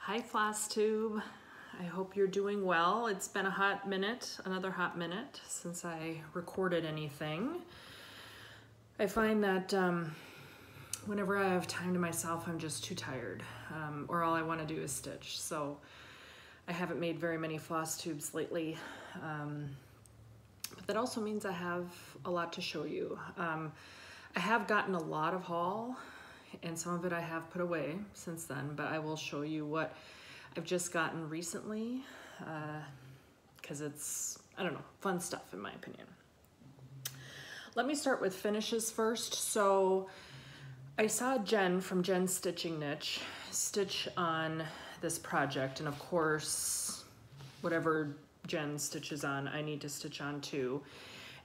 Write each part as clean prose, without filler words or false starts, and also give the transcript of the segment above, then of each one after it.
Hi Floss Tube, I hope you're doing well. It's been a hot minute, another hot minute since I recorded anything. I find that whenever I have time to myself, I'm just too tired, or all I want to do is stitch. So I haven't made very many floss tubes lately, but that also means I have a lot to show you. I have gotten a lot of haul, and some of it I have put away since then, but I will show you what I've just gotten recently, because it's, I don't know, fun stuff in my opinion. Let me start with finishes first. So I saw Jen from Jen's Stitching Niche stitch on this project, and of course, whatever Jen stitches on, I need to stitch on too.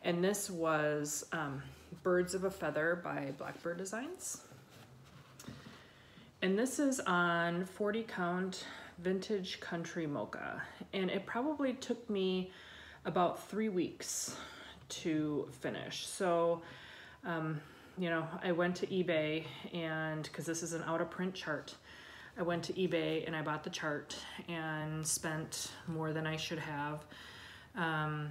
And this was Birds of a Feather by Blackbird Designs. And this is on 40 count vintage country mocha. And it probably took me about 3 weeks to finish. So, you know, I went to eBay, and because this is an out of print chart, I went to eBay and I bought the chart and spent more than I should have. And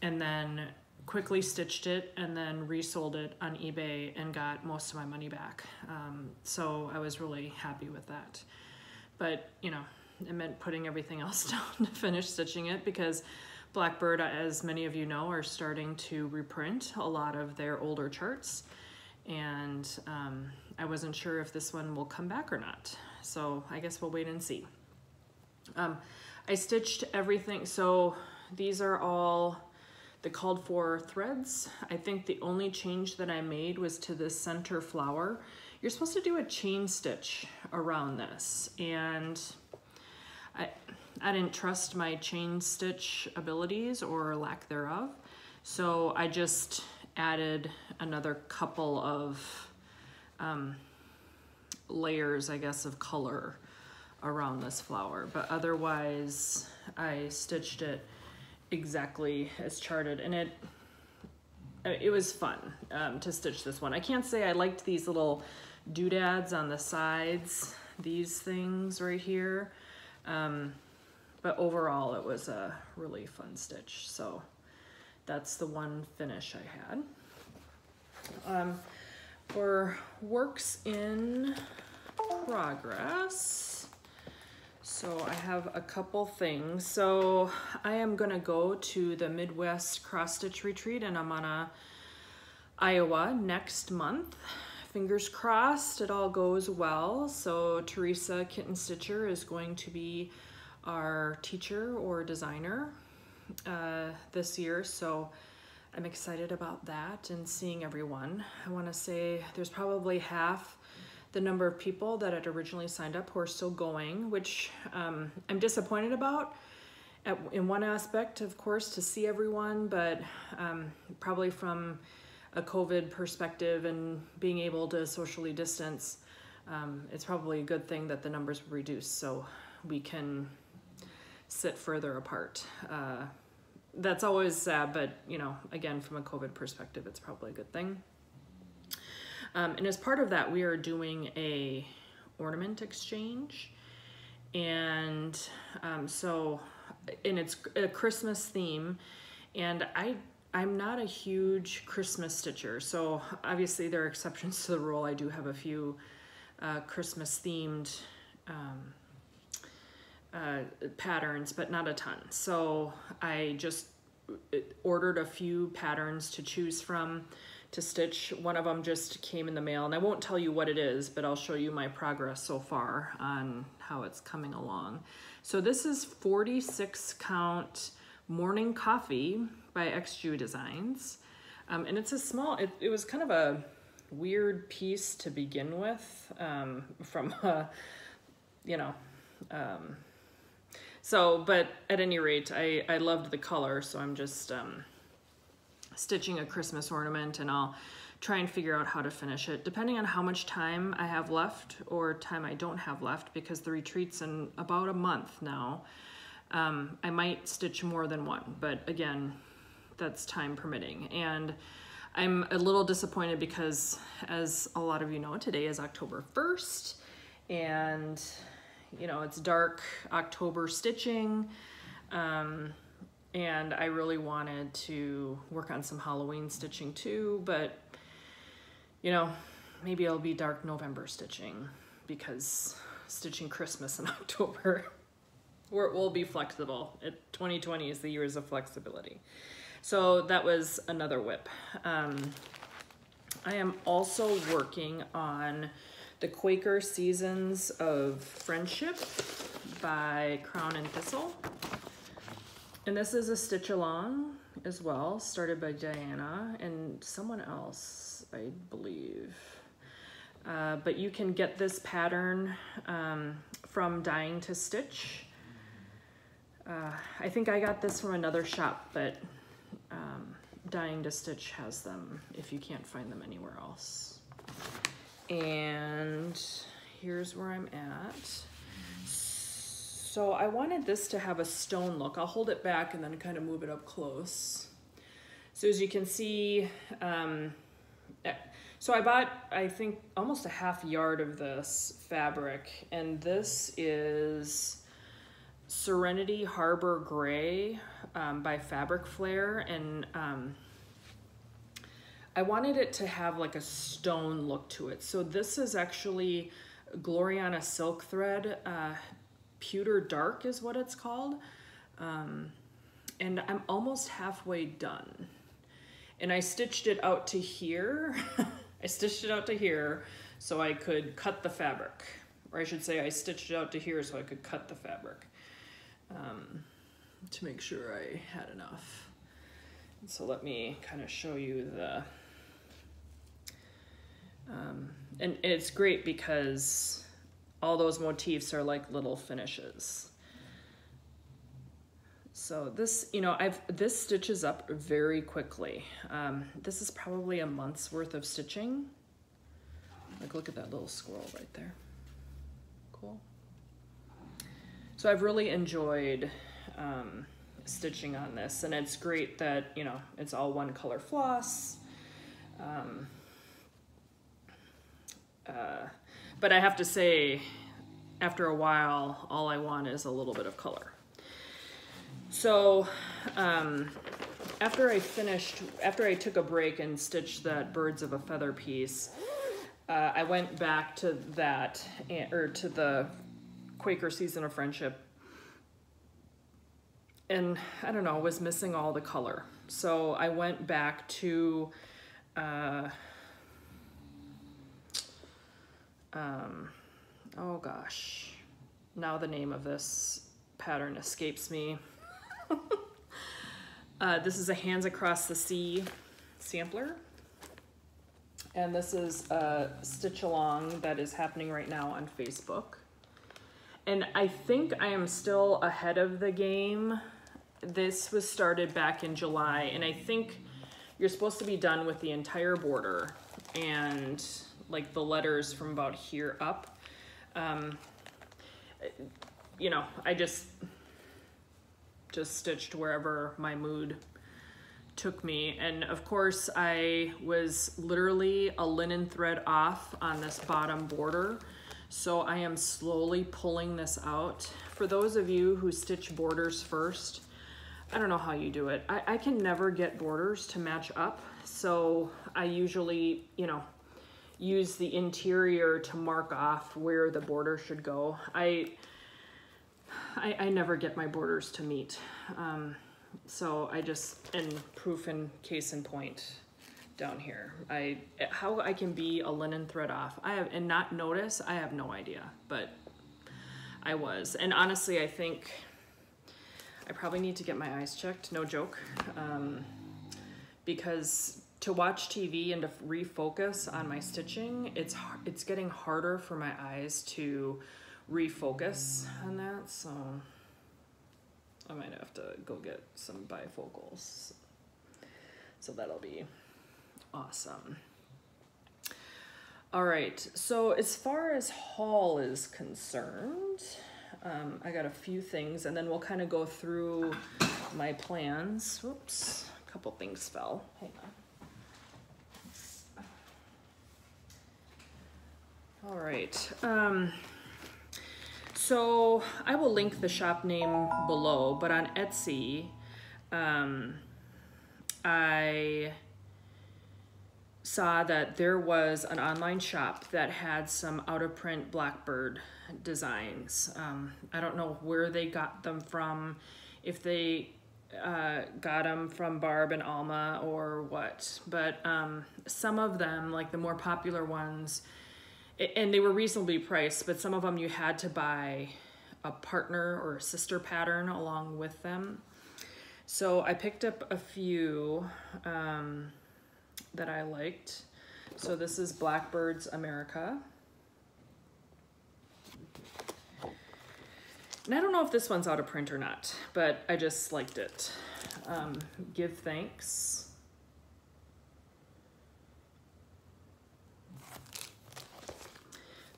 then quickly stitched it and then resold it on eBay and got most of my money back. So I was really happy with that. But, you know, it meant putting everything else down to finish stitching it, because Blackbird, as many of you know, are starting to reprint a lot of their older charts. And I wasn't sure if this one will come back or not. So I guess we'll wait and see. I stitched everything. So these are all the called for threads. I think the only change that I made was to the center flower. You're supposed to do a chain stitch around this, and I didn't trust my chain stitch abilities or lack thereof, so I just added another couple of layers, I guess, of color around this flower, but otherwise I stitched it exactly as charted, and it was fun to stitch this one. I can't say I liked these little doodads on the sides, these things right here, but overall it was a really fun stitch. So that's the one finish I had. For works in progress, so I have a couple things. So I am gonna go to the Midwest Cross Stitch Retreat in Amana, Iowa next month. Fingers crossed it all goes well. So Teresa Kitten Stitcher is going to be our teacher or designer this year. So I'm excited about that and seeing everyone. I wanna say there's probably half the number of people that had originally signed up who are still going, which I'm disappointed about in one aspect, of course, to see everyone, but probably from a COVID perspective and being able to socially distance, it's probably a good thing that the numbers were reduced so we can sit further apart. That's always sad, but you know, again, from a COVID perspective, it's probably a good thing. And as part of that, we are doing a Ornament Exchange, and and it's a Christmas theme, and I'm not a huge Christmas stitcher, so obviously there are exceptions to the rule. I do have a few Christmas themed patterns, but not a ton. So I just ordered a few patterns to choose from to stitch. One of them just came in the mail, and I won't tell you what it is, but I'll show you my progress so far on how it's coming along. So this is 46 count Morning Coffee by XJU Designs, and it's a small, it was kind of a weird piece to begin with, from you know, so, but at any rate, I loved the color, so I'm just stitching a Christmas ornament, and I'll try and figure out how to finish it depending on how much time I have left or time I don't have left, because the retreat's in about a month now. I might stitch more than one, but again, that's time permitting. And I'm a little disappointed because, as a lot of you know, today is October 1st, and you know, it's dark October stitching. And I really wanted to work on some Halloween stitching too, but you know, maybe it'll be dark November stitching because stitching Christmas in October, we'll be flexible. 2020 is the years of flexibility. So that was another whip. I am also working on the Quaker Seasons of Friendship by Crown and Thistle. And this is a stitch along as well, started by Diana and someone else, I believe. But you can get this pattern from Dying to Stitch. I think I got this from another shop, but Dying to Stitch has them if you can't find them anywhere else. And here's where I'm at. So I wanted this to have a stone look. I'll hold it back and then kind of move it up close. So as you can see, so I bought, I think, almost a half yard of this fabric, and this is Serenity Harbor Gray by Fabric Flare, and I wanted it to have like a stone look to it. So this is actually Gloriana silk thread, Pewter Dark is what it's called, and I'm almost halfway done. And I stitched it out to here. I stitched it out to here so I could cut the fabric, or I should say I stitched it out to here so I could cut the fabric to make sure I had enough. And so let me kind of show you the, and it's great because all those motifs are like little finishes. So this, you know, this stitches up very quickly. This is probably a month's worth of stitching. Like, look at that little squirrel right there. Cool. So I've really enjoyed stitching on this, and it's great that, you know, it's all one color floss. But I have to say, after a while, all I want is a little bit of color. So after I took a break and stitched that Birds of a Feather piece, I went back to that, or to the Quaker Season of Friendship, and I don't know, was missing all the color. So I went back to oh gosh, now the name of this pattern escapes me. This is a Hands Across the Sea sampler, and this is a stitch along that is happening right now on Facebook, and I think I am still ahead of the game. This was started back in July, and I think you're supposed to be done with the entire border and like the letters from about here up. You know, I just stitched wherever my mood took me. And of course I was literally a linen thread off on this bottom border. So I am slowly pulling this out. For those of you who stitch borders first, I don't know how you do it. I can never get borders to match up. So I usually, you know, use the interior to mark off where the border should go. I never get my borders to meet. So I just, and proof and case in point down here. How I can be a linen thread off, and not notice, I have no idea, but I was. And honestly, I think I probably need to get my eyes checked, no joke, because to watch TV and to refocus on my stitching, it's getting harder for my eyes to refocus on that, so I might have to go get some bifocals. So that'll be awesome. All right, so as far as haul is concerned, I got a few things, and then we'll kind of go through my plans. Whoops, a couple things fell. Hang on. All right. So I will link the shop name below, but on Etsy, I saw that there was an online shop that had some out-of-print Blackbird designs. I don't know where they got them from, if they got them from Barb and Alma or what, but some of them, like the more popular ones, and they were reasonably priced, but some of them you had to buy a partner or a sister pattern along with them. So I picked up a few that I liked. So this is Blackbirds America. And I don't know if this one's out of print or not, but I just liked it. Give Thanks.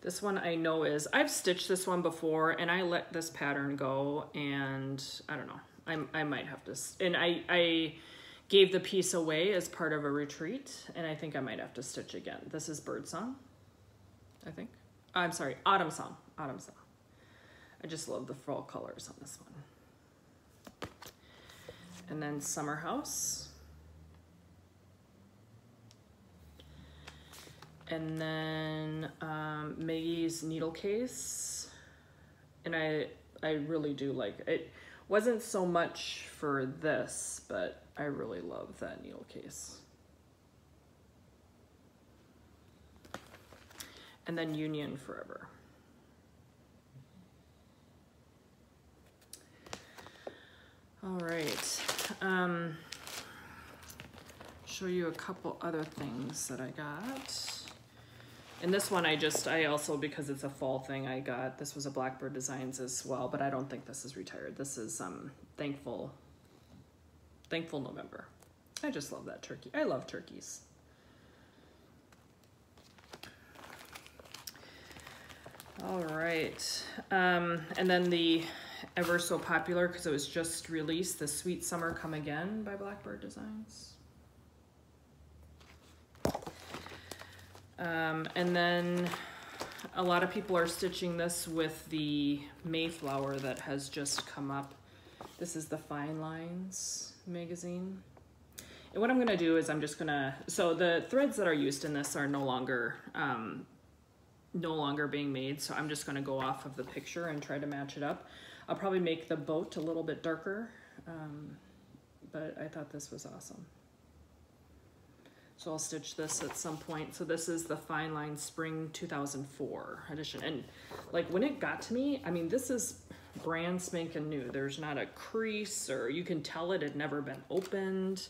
This one I know is, I've stitched this one before and I let this pattern go, and I don't know, I might have to, and I gave the piece away as part of a retreat, and I think I might have to stitch again. This is Birdsong, I think. I'm sorry, Autumn Song, Autumn Song. I just love the fall colors on this one. And then Summer House. And then Maggie's needle case. And I really do like it. It wasn't so much for this, but I really love that needle case. And then Union Forever. All right. Show you a couple other things that I got. And this one I also, because it's a fall thing, I got, this was a Blackbird Designs as well, but I don't think this is retired. This is Thankful November. I just love that turkey. I love turkeys. All right. And then the ever so popular, because it was just released, the Sweet Summer Come Again by Blackbird Designs. And then a lot of people are stitching this with the Mayflower that has just come up. This is the Fine Lines magazine. And what I'm gonna do is I'm just gonna, so the threads that are used in this are no longer being made, so I'm just gonna go off of the picture and try to match it up. I'll probably make the boat a little bit darker, but I thought this was awesome. So I'll stitch this at some point. So this is the Fine Line Spring 2004 edition. And like when it got to me, I mean, this is brand spanking new. There's not a crease, or you can tell it had never been opened.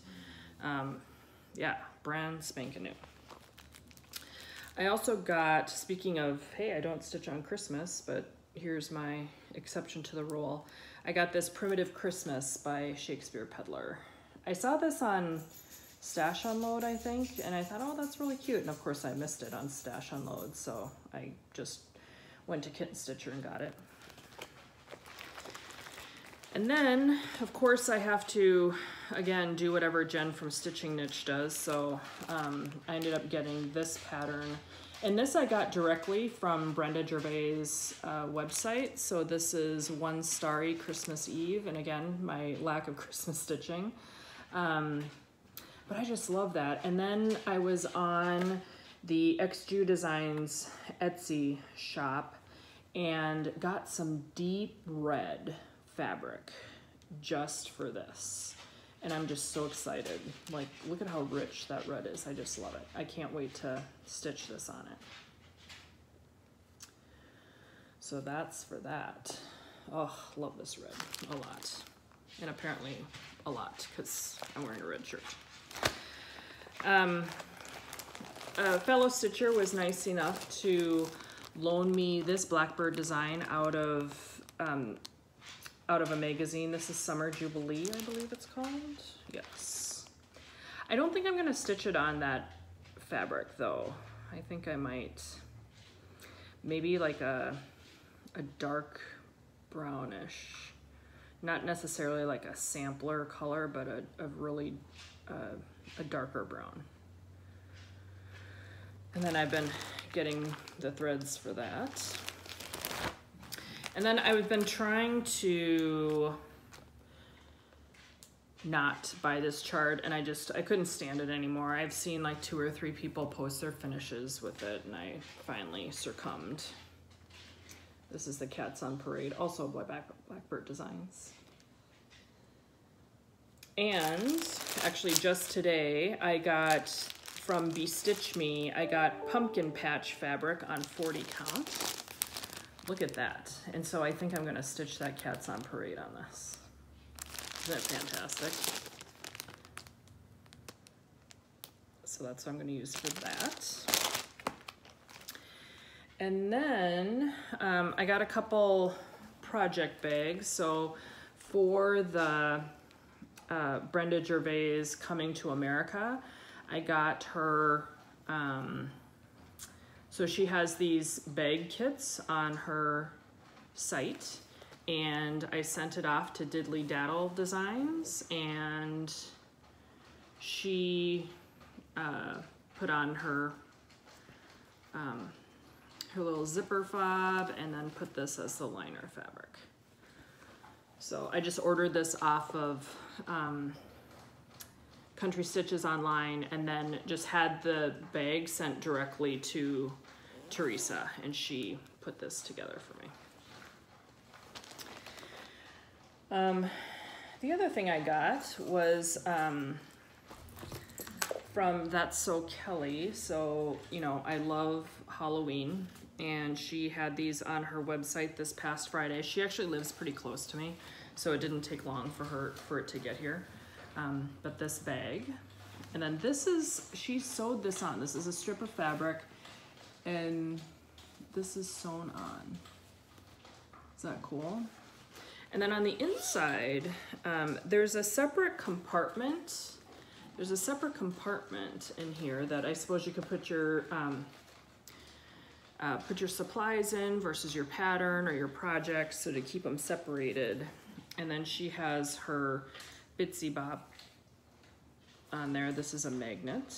Yeah, brand spanking new. I also got, speaking of, hey, I don't stitch on Christmas, but here's my exception to the rule. I got this Primitive Christmas by Shakespeare Peddler. I saw this on Stash Unload, I think, and I thought, oh, that's really cute. And of course I missed it on Stash Unload, so I just went to Kitten Stitcher and got it. And then, of course, I have to, again, do whatever Jen from Stitching Niche does, so I ended up getting this pattern. And this I got directly from Brenda Gervais' website, so this is One Starry Christmas Eve, and again, my lack of Christmas stitching. But I just love that. And then I was on the XJU Designs Etsy shop and got some deep red fabric just for this. And I'm just so excited. Like, look at how rich that red is. I just love it. I can't wait to stitch this on it. So that's for that. Oh, love this red a lot. And apparently a lot, because I'm wearing a red shirt. A fellow stitcher was nice enough to loan me this Blackbird design out of a magazine. This is Summer Jubilee, I believe it's called. Yes. I don't think I'm gonna stitch it on that fabric though. I think I might, maybe like a dark brownish, not necessarily like a sampler color, but a really a darker brown. And then I've been getting the threads for that. And then I've been trying to not buy this chart, and I couldn't stand it anymore. I've seen like 2 or 3 people post their finishes with it, and I finally succumbed. This is the Cats on Parade, also by Blackbird Designs. And actually just today, I got from Bestitch Me, I got pumpkin patch fabric on 40 count. Look at that. And so I think I'm gonna stitch that Cats on Parade on this. Isn't that fantastic? So that's what I'm gonna use for that. And then I got a couple project bags. So for the Brenda Gervais Coming to America, I got her, so she has these bag kits on her site, and I sent it off to Diddly Daddle Designs, and she put on her her little zipper fob, and then put this as the liner fabric. So I just ordered this off of Country Stitches online, and then just had the bag sent directly to Teresa, and she put this together for me. The other thing I got was from That's So Kelly. So, you know, I love Halloween, and she had these on her website this past Friday. She actually lives pretty close to me, so it didn't take long for it to get here. But this bag, and then this is, she sewed this on. This is a strip of fabric, and this is sewn on. Is that cool? And then on the inside, there's a separate compartment. There's a separate compartment in here that I suppose you could put your supplies in versus your pattern or your projects, so to keep them separated. And then she has her Bitsy Bob on there. This is a magnet,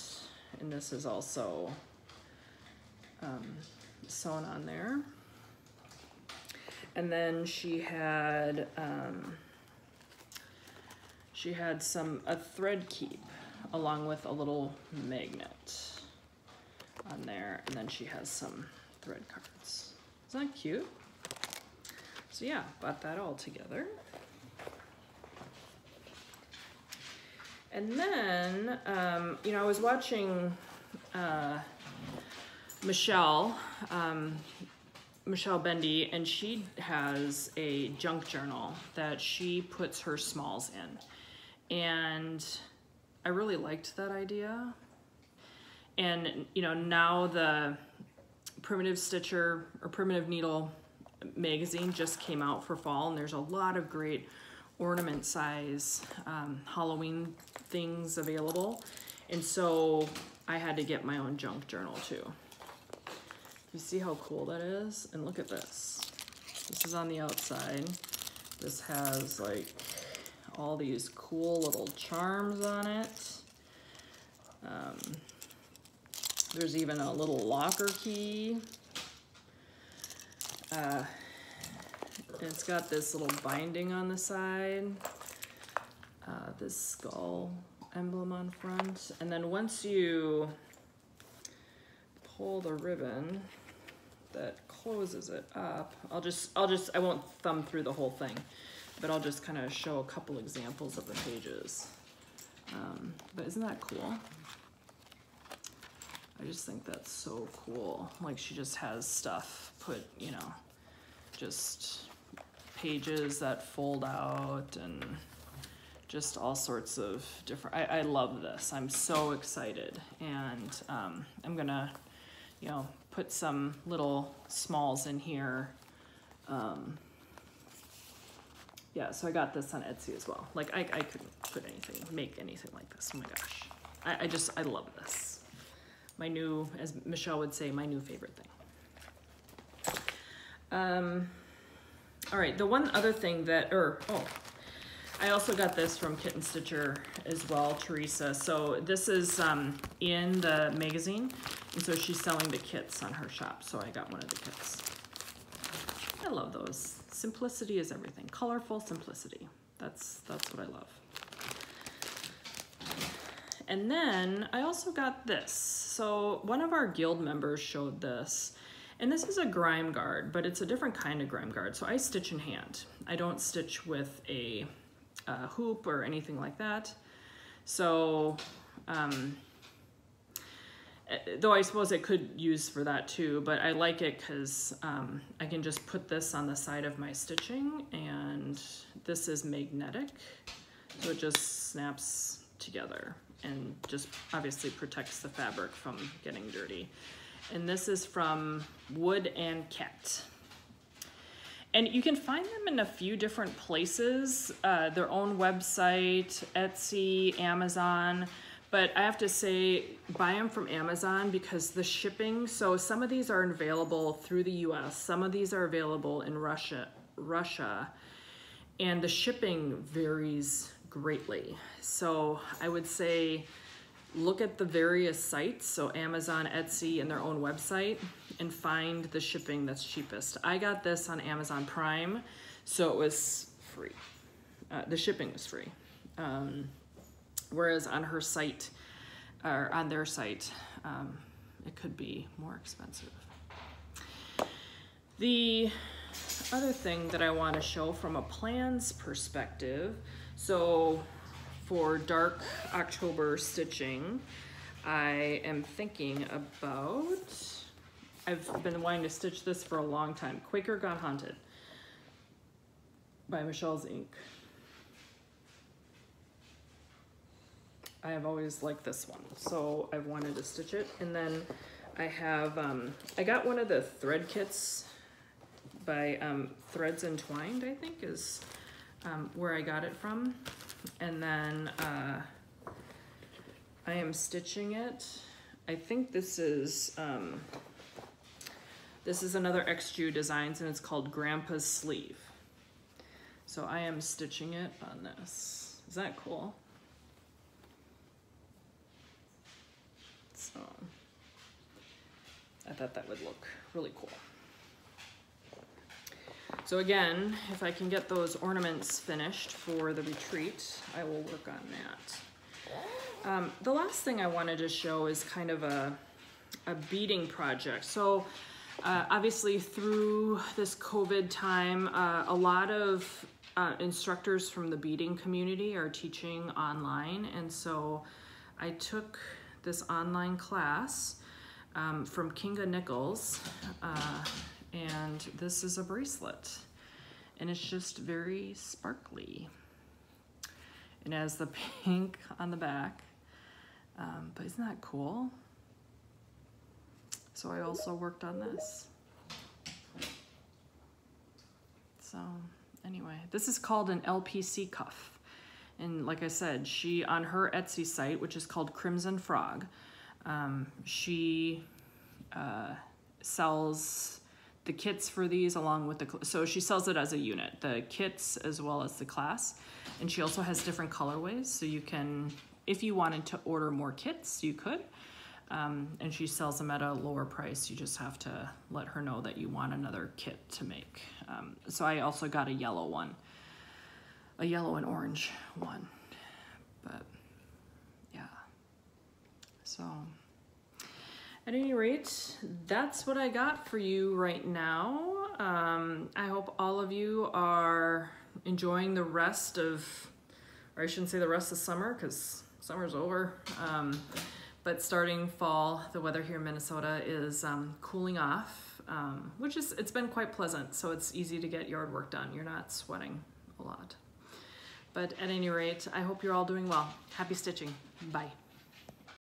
and this is also sewn on there. And then she had a thread keep along with a little magnet on there, and then she has some thread cards. Isn't that cute? So yeah, bought that all together. And then, you know, I was watching Michelle Bendy, and she has a junk journal that she puts her smalls in. And I really liked that idea. And, you know, now the Primitive Stitcher or Primitive Needle magazine just came out for fall, and there's a lot of great ornament size Halloween things available. And so I had to get my own junk journal too. You see how cool that is? And look at this. This is on the outside. This has like all these cool little charms on it. There's even a little locker key. And it's got this little binding on the side. This skull emblem on front. And then once you pull the ribbon that closes it up, I won't thumb through the whole thing, but I'll just kind of show a couple examples of the pages. But isn't that cool? I just think that's so cool. Like, she just has stuff put, you know, just pages that fold out and just all sorts of different, I love this. I'm so excited. And I'm gonna, you know, put some little smalls in here. Yeah, so I got this on Etsy as well. Like, I couldn't make anything like this. Oh my gosh. I love this. My new, as Michelle would say, my new favorite thing. All right, the one other thing that, I also got this from Kitten Stitcher as well, Teresa. So this is in the magazine, and so she's selling the kits on her shop, so I got one of the kits. I love those. Simplicity is everything. Colorful simplicity. That's what I love. And then I also got this. So one of our guild members showed this, and this is a grime guard, but it's a different kind of grime guard. So I stitch in hand. I don't stitch with a hoop or anything like that. So, though I suppose it could use for that too, but I like it because I can just put this on the side of my stitching, and this is magnetic, so it just snaps together and just obviously protects the fabric from getting dirty. And this is from Wood and Cat. And you can find them in a few different places, their own website, Etsy, Amazon. But I have to say, buy them from Amazon because the shipping, so some of these are available through the US, some of these are available in Russia, and the shipping varies greatly. So I would say, look at the various sites, so Amazon, Etsy, and their own website, and find the shipping that's cheapest. I got this on Amazon Prime, so it was free. The shipping was free. Whereas on her site, or on their site, it could be more expensive. The other thing that I want to show from a plans perspective, so for dark October stitching, I am thinking about, I've been wanting to stitch this for a long time, Quaker Gone Haunted by Michelle's Ink. I have always liked this one, so I've wanted to stitch it. And then I have, I got one of the thread kits by Threads Entwined, I think is where I got it from. And then I am stitching it. I think this is another XJU Designs, and it's called Grandpa's Sleeve. So I am stitching it on this. Is that cool? So I thought that would look really cool. So again, if I can get those ornaments finished for the retreat, I will work on that. The last thing I wanted to show is kind of a beading project. So obviously through this COVID time, a lot of instructors from the beading community are teaching online, and so I took this online class from Kinga Nichols, and this is a bracelet, and it's just very sparkly. It has the pink on the back, but isn't that cool? So I also worked on this. So anyway, this is called an LPC cuff. And like I said, she, on her Etsy site, which is called Crimson Frog, she sells the kits for these along with so she sells it as a unit, the kits as well as the class. And she also has different colorways, so you can, if you wanted to order more kits, you could. And she sells them at a lower price. You just have to let her know that you want another kit to make. So I also got a yellow one. A yellow and orange one, but yeah. So at any rate, that's what I got for you right now. I hope all of you are enjoying the rest of, or I shouldn't say the rest of summer because summer's over, but starting fall, the weather here in Minnesota is cooling off, which is, it's been quite pleasant, so it's easy to get yard work done. You're not sweating a lot. But at any rate, I hope you're all doing well. Happy stitching. Bye.